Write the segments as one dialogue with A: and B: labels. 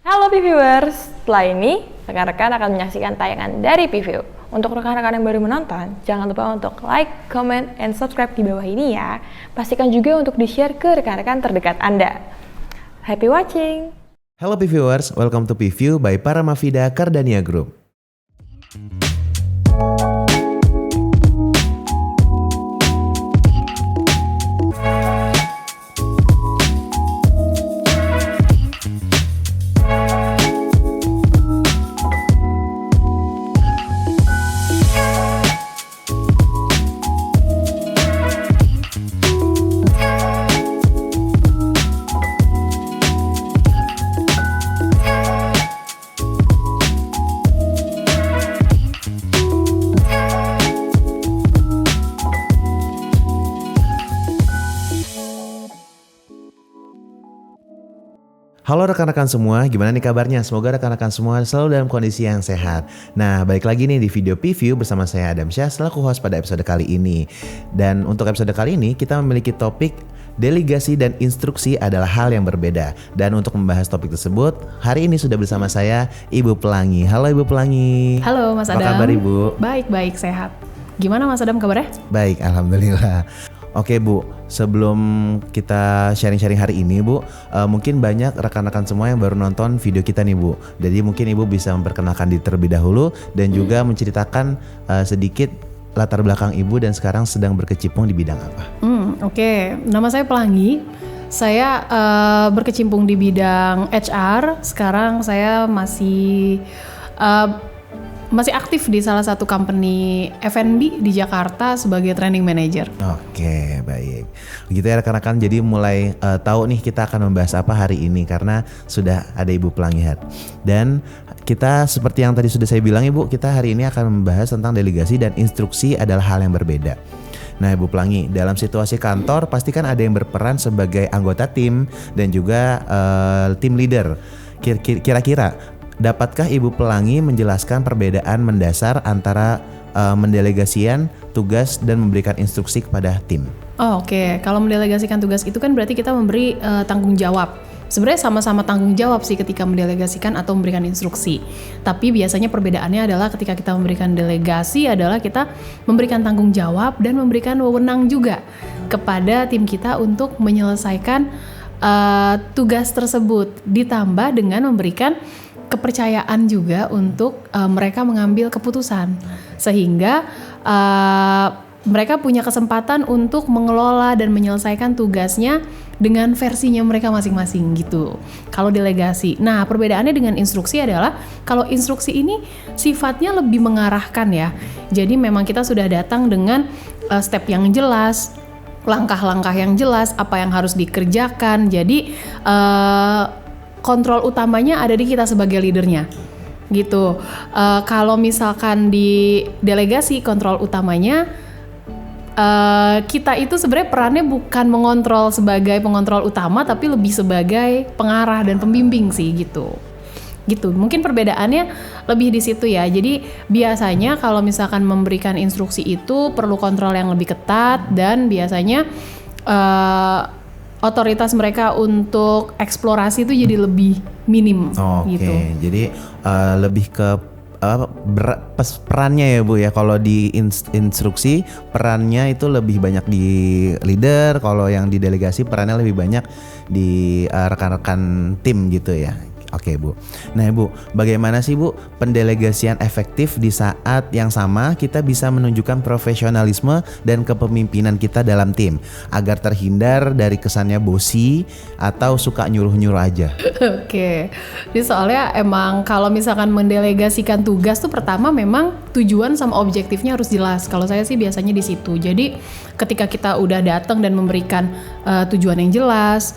A: Halo P-Viewers, setelah ini rekan-rekan akan menyaksikan tayangan dari P-View. Untuk rekan-rekan yang baru menonton, jangan lupa untuk like, comment, and subscribe di bawah ini ya. Pastikan juga untuk di-share ke rekan-rekan terdekat Anda. Happy watching!
B: Hello P-Viewers, welcome to P-View by Paramavida Cardania Group. Halo rekan-rekan semua, gimana nih kabarnya? Semoga rekan-rekan semua selalu dalam kondisi yang sehat. Nah, balik lagi nih di video P-View bersama saya Adam Syah selaku host pada episode kali ini. Dan untuk episode kali ini kita memiliki topik delegasi dan instruksi adalah hal yang berbeda. Dan untuk membahas topik tersebut, hari ini sudah bersama saya Ibu Pelangi. Halo Ibu Pelangi.
C: Halo Mas Adam.
B: Apa kabar Ibu?
C: Baik, sehat. Gimana Mas Adam kabarnya?
B: Baik, alhamdulillah. Oke Bu, sebelum kita sharing-sharing hari ini Bu, mungkin banyak rekan-rekan semua yang baru nonton video kita nih Bu. Jadi mungkin Ibu bisa memperkenalkan diri terlebih dahulu dan juga menceritakan sedikit latar belakang Ibu dan sekarang sedang berkecimpung di bidang apa.
C: Oke. Nama saya Pelangi. Saya berkecimpung di bidang HR. Sekarang saya masih aktif di salah satu company F&B di Jakarta sebagai training manager.
B: Oke, baik. Begitu ya rekan-rekan, jadi mulai tahu nih kita akan membahas apa hari ini karena sudah ada Ibu Pelangi. Dan kita seperti yang tadi sudah saya bilang Ibu, kita hari ini akan membahas tentang delegasi dan instruksi adalah hal yang berbeda. Nah Ibu Pelangi, dalam situasi kantor pasti kan ada yang berperan sebagai anggota tim dan juga tim leader. Kira-kira dapatkah Ibu Pelangi menjelaskan perbedaan mendasar antara mendelegasikan tugas dan memberikan instruksi kepada tim?
C: Oke. Kalau mendelegasikan tugas itu kan berarti kita memberi tanggung jawab. Sebenarnya sama-sama tanggung jawab sih ketika mendelegasikan atau memberikan instruksi. Tapi biasanya perbedaannya adalah ketika kita memberikan delegasi adalah kita memberikan tanggung jawab dan memberikan wewenang juga kepada tim kita untuk menyelesaikan tugas tersebut. Ditambah dengan memberikan kepercayaan juga untuk mereka mengambil keputusan sehingga mereka punya kesempatan untuk mengelola dan menyelesaikan tugasnya dengan versinya mereka masing-masing gitu. Kalau delegasi. Nah, perbedaannya dengan instruksi adalah kalau instruksi ini sifatnya lebih mengarahkan ya. Jadi memang kita sudah datang dengan step yang jelas, langkah-langkah yang jelas, apa yang harus dikerjakan. Jadi kontrol utamanya ada di kita sebagai leadernya gitu. Kalau misalkan di delegasi kontrol utamanya kita itu sebenarnya perannya bukan mengontrol sebagai pengontrol utama tapi lebih sebagai pengarah dan pembimbing sih gitu. Mungkin perbedaannya lebih di situ ya. Jadi biasanya kalau misalkan memberikan instruksi itu perlu kontrol yang lebih ketat dan biasanya otoritas mereka untuk eksplorasi itu jadi lebih minim gitu.
B: Oke, jadi lebih ke perannya ya Bu ya. Kalau di instruksi perannya itu lebih banyak di leader, kalau yang di delegasi perannya lebih banyak di rekan-rekan tim gitu ya. Oke Bu. Nah Bu, bagaimana sih Bu pendelegasian efektif di saat yang sama kita bisa menunjukkan profesionalisme dan kepemimpinan kita dalam tim agar terhindar dari kesannya bosi atau suka nyuruh-nyuruh aja?
C: Oke. Jadi soalnya emang kalau misalkan mendelegasikan tugas tuh pertama memang tujuan sama objektifnya harus jelas. Kalau saya sih biasanya di situ. Jadi ketika kita udah datang dan memberikan tujuan yang jelas,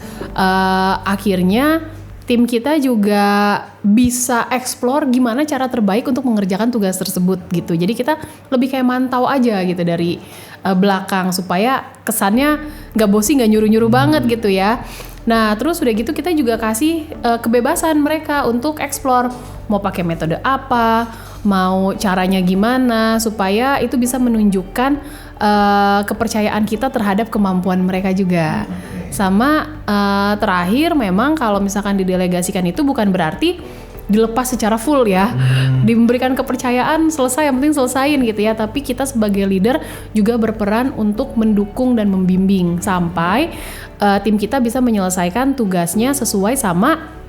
C: akhirnya tim kita juga bisa explore gimana cara terbaik untuk mengerjakan tugas tersebut gitu. Jadi kita lebih kayak mantau aja gitu dari belakang supaya kesannya nggak bosi, nggak nyuruh-nyuruh banget gitu ya. Nah terus udah gitu kita juga kasih kebebasan mereka untuk explore mau pakai metode apa, mau caranya gimana supaya itu bisa menunjukkan kepercayaan kita terhadap kemampuan mereka juga. Sama terakhir memang kalau misalkan didelegasikan itu bukan berarti dilepas secara full ya, diberikan kepercayaan selesai, yang penting selesain gitu ya. Tapi kita sebagai leader juga berperan untuk mendukung dan membimbing sampai tim kita bisa menyelesaikan tugasnya sesuai sama.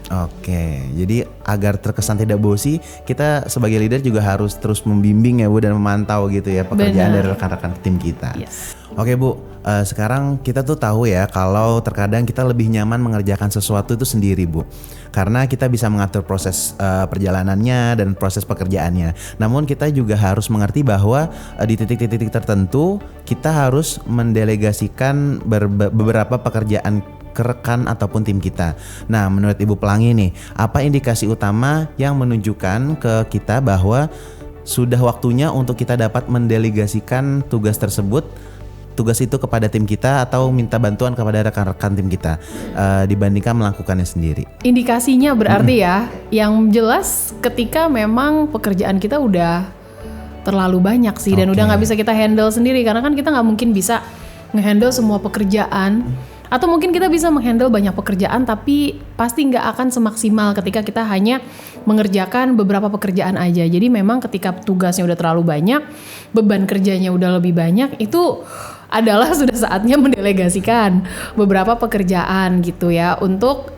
B: Oke, jadi agar terkesan tidak bosi, kita sebagai leader juga harus terus membimbing ya Bu dan memantau gitu ya pekerjaan dari rekan-rekan tim kita.
C: Yes.
B: Oke Bu, sekarang kita tuh tahu ya kalau terkadang kita lebih nyaman mengerjakan sesuatu itu sendiri Bu. Karena kita bisa mengatur proses perjalanannya dan proses pekerjaannya. Namun kita juga harus mengerti bahwa di titik-titik tertentu kita harus mendelegasikan beberapa pekerjaan ke rekan ataupun tim kita. Nah, menurut Ibu Pelangi nih, apa indikasi utama yang menunjukkan ke kita bahwa sudah waktunya untuk kita dapat mendelegasikan tugas tersebut, tugas itu kepada tim kita atau minta bantuan kepada rekan-rekan tim kita dibandingkan melakukannya sendiri?
C: Indikasinya berarti ya, yang jelas ketika memang pekerjaan kita udah terlalu banyak sih dan udah nggak bisa kita handle sendiri, karena kan kita nggak mungkin bisa ngehandle semua pekerjaan. Atau mungkin kita bisa menghandle banyak pekerjaan tapi pasti nggak akan semaksimal ketika kita hanya mengerjakan beberapa pekerjaan aja. Jadi memang ketika tugasnya udah terlalu banyak, beban kerjanya udah lebih banyak, itu adalah sudah saatnya mendelegasikan beberapa pekerjaan gitu ya, untuk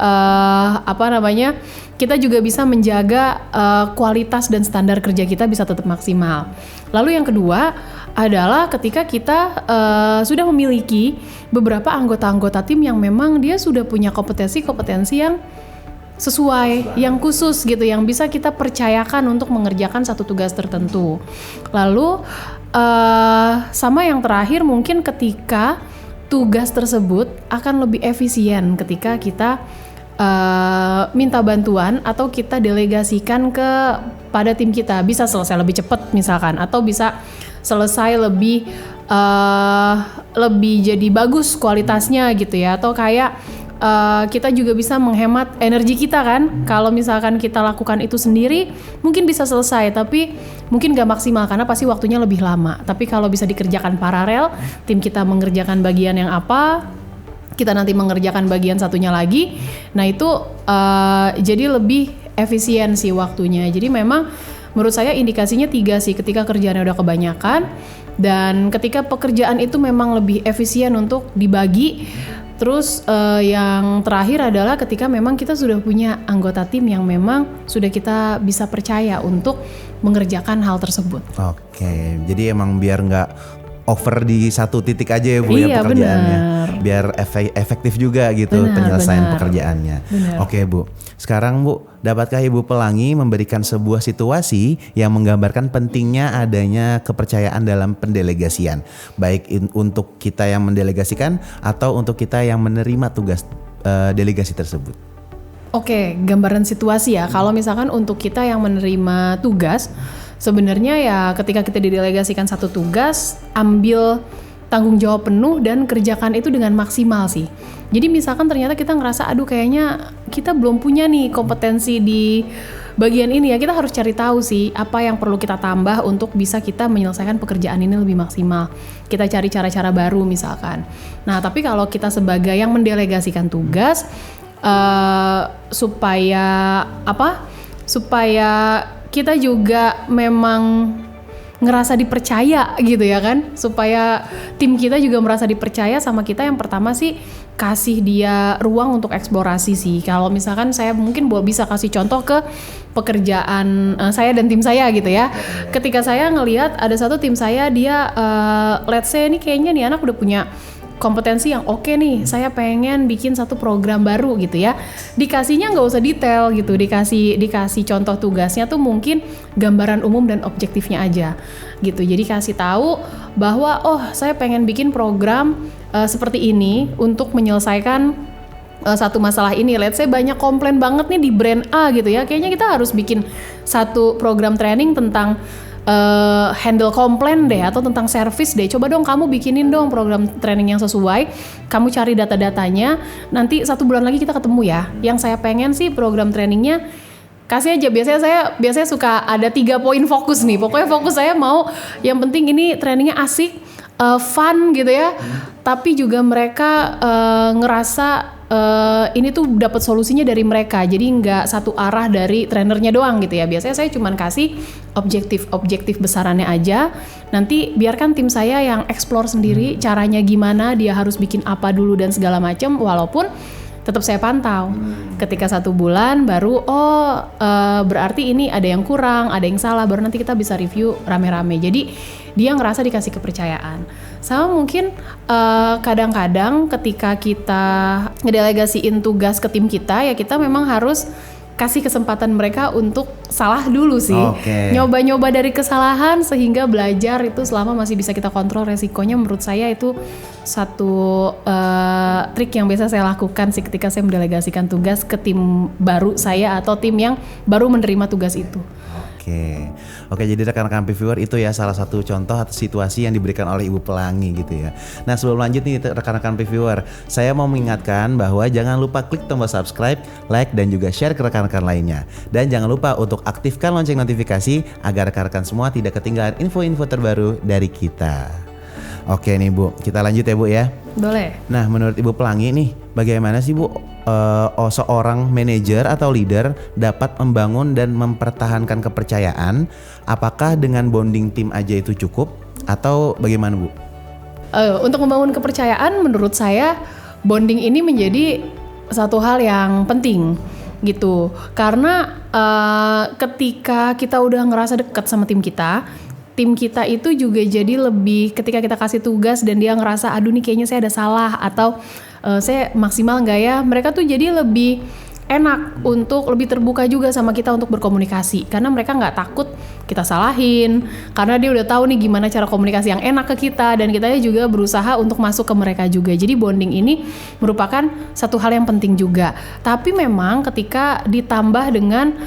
C: kita juga bisa menjaga kualitas dan standar kerja kita bisa tetap maksimal. Lalu yang kedua adalah ketika kita sudah memiliki beberapa anggota-anggota tim yang memang dia sudah punya kompetensi yang sesuai, yang khusus gitu, yang bisa kita percayakan untuk mengerjakan satu tugas tertentu. Lalu sama yang terakhir mungkin ketika tugas tersebut akan lebih efisien ketika kita minta bantuan atau kita delegasikan pada tim kita, bisa selesai lebih cepat misalkan, atau bisa selesai lebih jadi bagus kualitasnya gitu ya, atau kayak kita juga bisa menghemat energi kita kan. Kalau misalkan kita lakukan itu sendiri mungkin bisa selesai tapi mungkin gak maksimal karena pasti waktunya lebih lama. Tapi kalau bisa dikerjakan paralel, tim kita mengerjakan bagian yang apa, kita nanti mengerjakan bagian satunya lagi, nah itu jadi lebih efisien sih waktunya. Jadi memang menurut saya indikasinya 3 sih, ketika kerjaannya udah kebanyakan dan ketika pekerjaan itu memang lebih efisien untuk dibagi. Terus yang terakhir adalah ketika memang kita sudah punya anggota tim yang memang sudah kita bisa percaya untuk mengerjakan hal tersebut.
B: Oke, jadi emang biar nggak over di satu titik aja ya Bu ya pekerjaannya.
C: Bener.
B: Biar efektif juga gitu penyelesaian pekerjaannya.
C: Bener.
B: Oke Bu, sekarang Bu, dapatkah Ibu Pelangi memberikan sebuah situasi yang menggambarkan pentingnya adanya kepercayaan dalam pendelegasian, baik untuk kita yang mendelegasikan atau untuk kita yang menerima tugas delegasi tersebut?
C: Oke, gambaran situasi ya. Kalau misalkan untuk kita yang menerima tugas, sebenarnya ya ketika kita didelegasikan satu tugas, ambil tanggung jawab penuh dan kerjakan itu dengan maksimal sih. Jadi misalkan ternyata kita ngerasa aduh kayaknya kita belum punya nih kompetensi di bagian ini ya, kita harus cari tahu sih apa yang perlu kita tambah untuk bisa kita menyelesaikan pekerjaan ini lebih maksimal. Kita cari cara-cara baru misalkan. Nah, tapi kalau kita sebagai yang mendelegasikan tugas supaya kita juga memang ngerasa dipercaya gitu ya kan, supaya tim kita juga merasa dipercaya sama kita. Yang pertama sih kasih dia ruang untuk eksplorasi sih. Kalau misalkan saya mungkin bisa kasih contoh ke pekerjaan saya dan tim saya gitu ya. Ketika saya ngelihat ada satu tim saya, dia let's say ini kayaknya nih anak udah punya kompetensi yang oke nih, saya pengen bikin satu program baru gitu ya. Dikasihnya nggak usah detail gitu, dikasih contoh tugasnya tuh mungkin gambaran umum dan objektifnya aja gitu. Jadi kasih tahu bahwa saya pengen bikin program seperti ini untuk menyelesaikan satu masalah ini. Let's say banyak komplain banget nih di brand A gitu ya, kayaknya kita harus bikin satu program training tentang handle komplain deh, atau tentang service deh. Coba dong kamu bikinin dong program training yang sesuai. Kamu cari data-datanya. Nanti 1 bulan lagi kita ketemu ya. Yang saya pengen sih program trainingnya kasih aja. Biasanya suka ada 3 poin fokus nih. Pokoknya fokus saya mau yang penting ini trainingnya asik, fun gitu ya. tapi juga mereka ngerasa ini tuh dapat solusinya dari mereka, jadi nggak satu arah dari trainernya doang gitu ya. Biasanya saya cuman kasih objektif besarannya aja, nanti biarkan tim saya yang explore sendiri caranya gimana, dia harus bikin apa dulu dan segala macam, walaupun tetap saya pantau. Ketika 1 bulan baru berarti ini ada yang kurang, ada yang salah, baru nanti kita bisa review rame-rame. Jadi dia ngerasa dikasih kepercayaan. Sama mungkin kadang-kadang ketika kita ngedelegasiin tugas ke tim kita, ya kita memang harus kasih kesempatan mereka untuk salah dulu sih. Nyoba-nyoba dari kesalahan sehingga belajar itu selama masih bisa kita kontrol resikonya. Menurut saya itu satu trik yang biasa saya lakukan sih ketika saya mendelegasikan tugas ke tim baru saya atau tim yang baru menerima tugas itu.
B: Oke, jadi rekan-rekan Viewer itu ya salah satu contoh atau situasi yang diberikan oleh Ibu Pelangi gitu ya. Nah, sebelum lanjut nih rekan-rekan Viewer, saya mau mengingatkan bahwa jangan lupa klik tombol subscribe, like dan juga share ke rekan-rekan lainnya. Dan jangan lupa untuk aktifkan lonceng notifikasi agar rekan-rekan semua tidak ketinggalan info-info terbaru dari kita. Oke nih Bu, kita lanjut ya Bu ya.
C: Boleh.
B: Nah, menurut Ibu Pelangi nih, bagaimana sih Bu seorang manajer atau leader dapat membangun dan mempertahankan kepercayaan? Apakah dengan bonding tim aja itu cukup atau bagaimana Bu?
C: Untuk membangun kepercayaan menurut saya bonding ini menjadi satu hal yang penting gitu. Karena ketika kita udah ngerasa dekat sama tim kita itu juga jadi lebih, ketika kita kasih tugas dan dia ngerasa aduh nih kayaknya saya ada salah atau saya maksimal nggak ya, mereka tuh jadi lebih enak untuk lebih terbuka juga sama kita untuk berkomunikasi, karena mereka nggak takut kita salahin, karena dia udah tahu nih gimana cara komunikasi yang enak ke kita, dan kita juga berusaha untuk masuk ke mereka juga. Jadi bonding ini merupakan satu hal yang penting juga. Tapi memang ketika ditambah dengan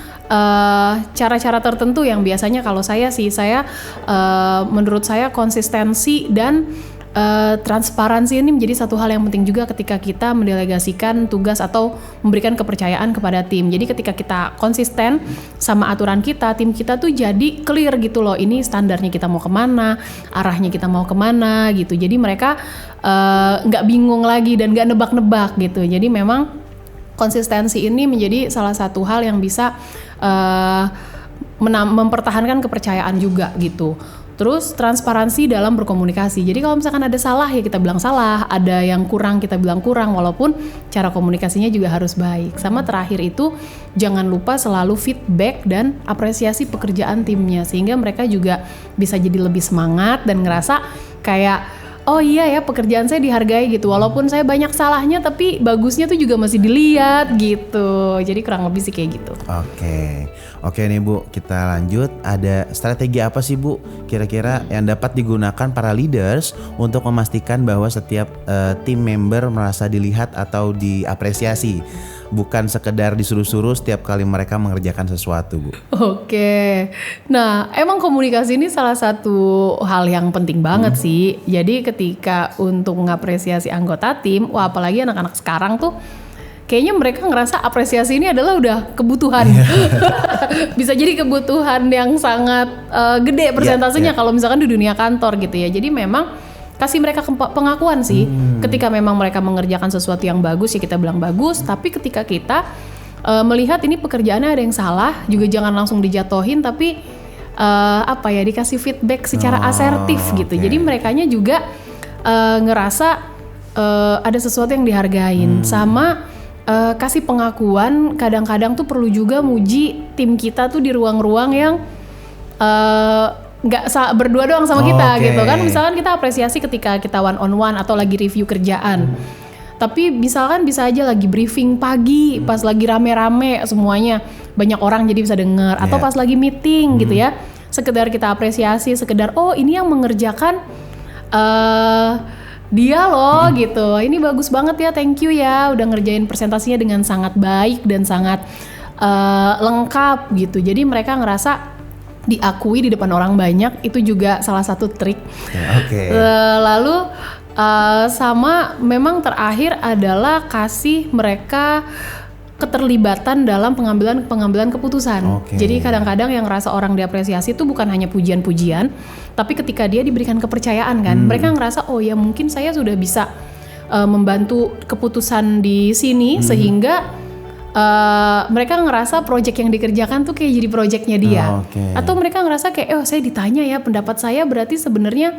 C: cara-cara tertentu yang biasanya kalau saya menurut saya konsistensi dan transparansi ini menjadi satu hal yang penting juga ketika kita mendelegasikan tugas atau memberikan kepercayaan kepada tim. Jadi ketika kita konsisten sama aturan kita, tim kita tuh jadi clear gitu loh, ini standarnya kita mau kemana, arahnya kita mau kemana gitu. Jadi mereka nggak bingung lagi dan nggak nebak-nebak gitu. Jadi memang konsistensi ini menjadi salah satu hal yang bisa mempertahankan kepercayaan juga gitu. Terus transparansi dalam berkomunikasi. Jadi kalau misalkan ada salah ya kita bilang salah, ada yang kurang kita bilang kurang, walaupun cara komunikasinya juga harus baik. Sama terakhir itu jangan lupa selalu feedback dan apresiasi pekerjaan timnya, sehingga mereka juga bisa jadi lebih semangat dan ngerasa kayak oh iya ya pekerjaan saya dihargai gitu, walaupun saya banyak salahnya tapi bagusnya tuh juga masih dilihat gitu. Jadi kurang lebih sih kayak gitu. Oke nih Bu, kita lanjut. Ada strategi apa sih Bu kira-kira yang dapat digunakan para leaders untuk memastikan bahwa setiap tim member merasa dilihat atau diapresiasi, bukan sekedar disuruh-suruh setiap kali mereka mengerjakan sesuatu Bu? Oke, nah emang komunikasi ini salah satu hal yang penting banget sih. Jadi ketika untuk mengapresiasi anggota tim, wah apalagi anak-anak sekarang tuh kayaknya mereka ngerasa apresiasi ini adalah udah kebutuhan. Bisa jadi kebutuhan yang sangat gede persentasenya kalau misalkan di dunia kantor gitu ya. Jadi memang kasih mereka pengakuan sih. Ketika memang mereka mengerjakan sesuatu yang bagus ya kita bilang bagus. Tapi ketika kita melihat ini pekerjaannya ada yang salah, juga jangan langsung dijatohin, tapi dikasih feedback secara asertif gitu. Jadi merekanya juga ngerasa ada sesuatu yang dihargain. Sama kasih pengakuan, kadang-kadang tuh perlu juga muji tim kita tuh di ruang-ruang yang nggak berdua doang sama kita gitu kan. Misalkan kita apresiasi ketika kita one on one atau lagi review kerjaan, tapi misalkan bisa aja lagi briefing pagi pas lagi rame-rame semuanya, banyak orang jadi bisa denger, atau pas lagi meeting gitu ya, sekedar kita apresiasi, sekedar oh ini yang mengerjakan dia loh gitu, ini bagus banget ya, thank you ya udah ngerjain presentasinya dengan sangat baik dan sangat lengkap gitu. Jadi mereka ngerasa diakui di depan orang banyak, itu juga salah satu trik. Lalu sama memang terakhir adalah kasih mereka keterlibatan dalam pengambilan keputusan.
B: Oke.
C: Jadi kadang-kadang yang ngerasa orang diapresiasi itu bukan hanya pujian-pujian, tapi ketika dia diberikan kepercayaan kan, mereka ngerasa oh ya mungkin saya sudah bisa membantu keputusan di sini sehingga mereka ngerasa project yang dikerjakan tuh kayak jadi projectnya dia.
B: Oke.
C: Atau mereka ngerasa kayak saya ditanya ya pendapat saya berarti sebenarnya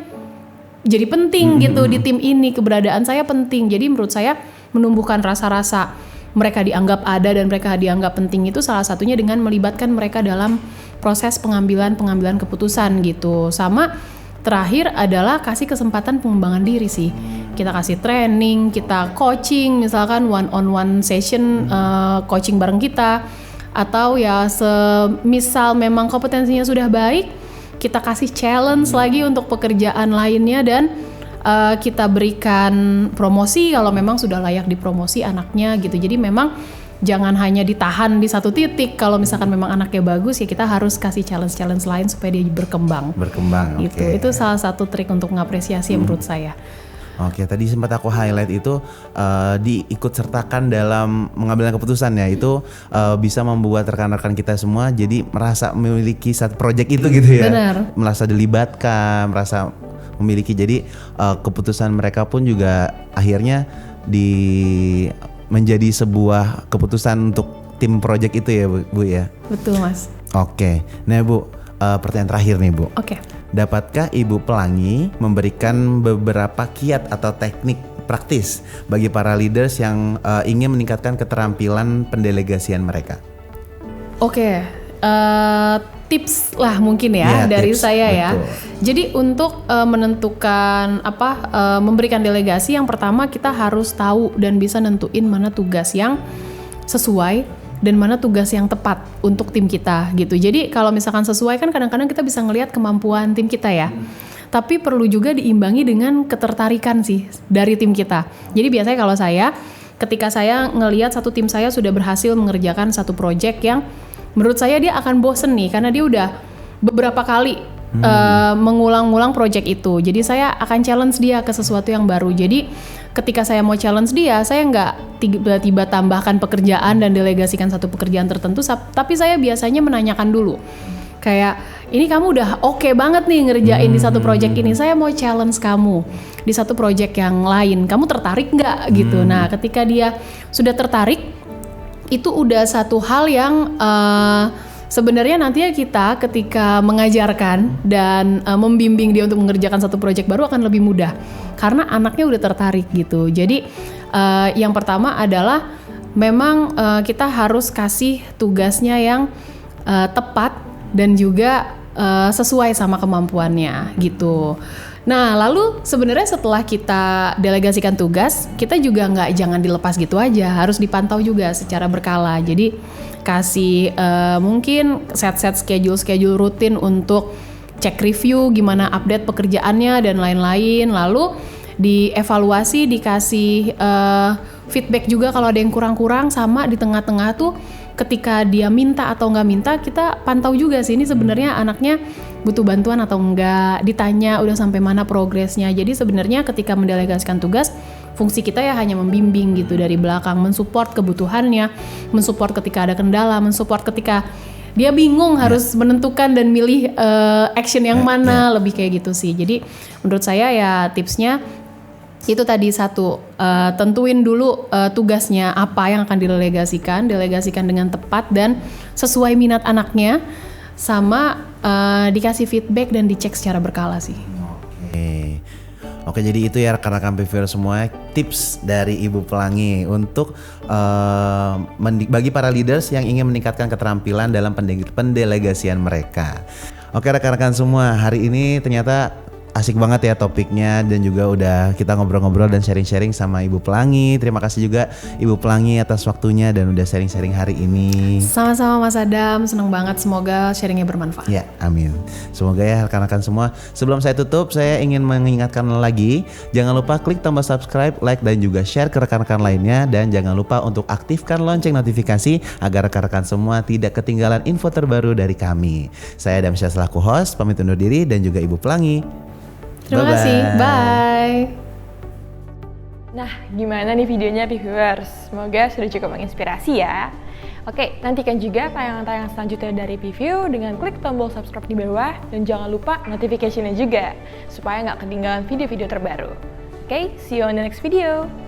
C: jadi penting gitu di tim ini, keberadaan saya penting. Jadi menurut saya menumbuhkan rasa-rasa mereka dianggap ada dan mereka dianggap penting itu salah satunya dengan melibatkan mereka dalam proses pengambilan keputusan gitu. Sama terakhir adalah kasih kesempatan pengembangan diri sih. Kita kasih training, kita coaching, misalkan one-on-one session coaching bareng kita. Atau ya semisal memang kompetensinya sudah baik, kita kasih challenge lagi untuk pekerjaan lainnya dan kita berikan promosi kalau memang sudah layak dipromosi anaknya gitu. Jadi memang jangan hanya ditahan di satu titik. Kalau misalkan memang anaknya bagus ya kita harus kasih challenge lain supaya dia berkembang.
B: Berkembang,
C: Gitu.
B: oke.
C: Itu salah satu trik untuk mengapresiasi menurut saya.
B: Oke, tadi sempat aku highlight itu diikut sertakan dalam mengambil keputusan ya. Itu bisa membuat rekan-rekan kita semua jadi merasa memiliki satu project itu gitu ya.
C: Benar.
B: Merasa dilibatkan, merasa memiliki. Jadi keputusan mereka pun juga akhirnya menjadi sebuah keputusan untuk tim project itu ya Bu ya.
C: Betul Mas.
B: Oke, nah Bu, pertanyaan terakhir nih Bu.
C: Oke.
B: Dapatkah Ibu Pelangi memberikan beberapa kiat atau teknik praktis bagi para leaders yang ingin meningkatkan keterampilan pendelegasian mereka?
C: Oke, tips lah mungkin ya dari
B: tips,
C: saya ya.
B: betul.
C: Jadi untuk menentukan memberikan delegasi, yang pertama kita harus tahu dan bisa nentuin mana tugas yang sesuai dan mana tugas yang tepat untuk tim kita gitu. Jadi kalau misalkan sesuai kan kadang-kadang kita bisa ngelihat kemampuan tim kita ya. Tapi perlu juga diimbangi dengan ketertarikan sih dari tim kita. Jadi biasanya kalau saya, ketika saya ngelihat satu tim saya sudah berhasil mengerjakan satu project yang menurut saya dia akan bosen nih karena dia udah beberapa kali mengulang-ulang project itu. Jadi saya akan challenge dia ke sesuatu yang baru. Jadi ketika saya mau challenge dia, saya nggak tiba-tiba tambahkan pekerjaan dan delegasikan satu pekerjaan tertentu, tapi saya biasanya menanyakan dulu. Kayak, ini kamu udah oke banget nih ngerjain di satu project ini, saya mau challenge kamu di satu project yang lain. Kamu tertarik nggak gitu? Nah, ketika dia sudah tertarik, itu udah satu hal yang sebenarnya nantinya kita ketika mengajarkan dan membimbing dia untuk mengerjakan satu proyek baru akan lebih mudah karena anaknya udah tertarik gitu. Jadi yang pertama adalah memang kita harus kasih tugasnya yang tepat dan juga sesuai sama kemampuannya gitu. Nah lalu sebenarnya setelah kita delegasikan tugas, kita juga jangan dilepas gitu aja, harus dipantau juga secara berkala. Jadi kasih mungkin set schedule rutin untuk cek review gimana update pekerjaannya dan lain-lain. Lalu dievaluasi, dikasih feedback juga kalau ada yang kurang-kurang, sama di tengah-tengah tuh ketika dia minta atau nggak minta kita pantau juga sih ini sebenarnya anaknya butuh bantuan atau enggak, ditanya udah sampai mana progresnya. Jadi sebenarnya ketika mendelegasikan tugas, fungsi kita ya hanya membimbing gitu dari belakang, mensupport kebutuhannya, mensupport ketika ada kendala, mensupport ketika dia bingung harus menentukan dan milih action yang mana, lebih kayak gitu sih. Jadi menurut saya ya tipsnya itu tadi satu, tentuin dulu tugasnya apa yang akan delegasikan dengan tepat dan sesuai minat anaknya, sama dikasih feedback dan dicek secara berkala sih.
B: Oke, jadi itu ya rekan-rekan PVR semua tips dari Ibu Pelangi untuk bagi para leaders yang ingin meningkatkan keterampilan dalam pendelegasian mereka. Oke rekan-rekan semua, hari ini ternyata asik banget ya topiknya dan juga udah kita ngobrol-ngobrol dan sharing-sharing sama Ibu Pelangi. Terima kasih juga Ibu Pelangi atas waktunya dan udah sharing-sharing hari ini.
C: Sama-sama Mas Adam, seneng banget, semoga sharingnya bermanfaat.
B: Ya, amin. Semoga ya rekan-rekan semua. Sebelum saya tutup, saya ingin mengingatkan lagi, jangan lupa klik tombol subscribe, like dan juga share ke rekan-rekan lainnya, dan jangan lupa untuk aktifkan lonceng notifikasi agar rekan-rekan semua tidak ketinggalan info terbaru dari kami. Saya Adam Syah selaku host, pamit undur diri, dan juga Ibu Pelangi.
C: Terima kasih, bye.
A: Nah, gimana nih videonya Piviewers? Semoga sudah cukup menginspirasi ya. Oke, nantikan juga tayangan-tayangan selanjutnya dari Piview dengan klik tombol subscribe di bawah dan jangan lupa notification-nya juga supaya nggak ketinggalan video-video terbaru. Oke, see you on the next video.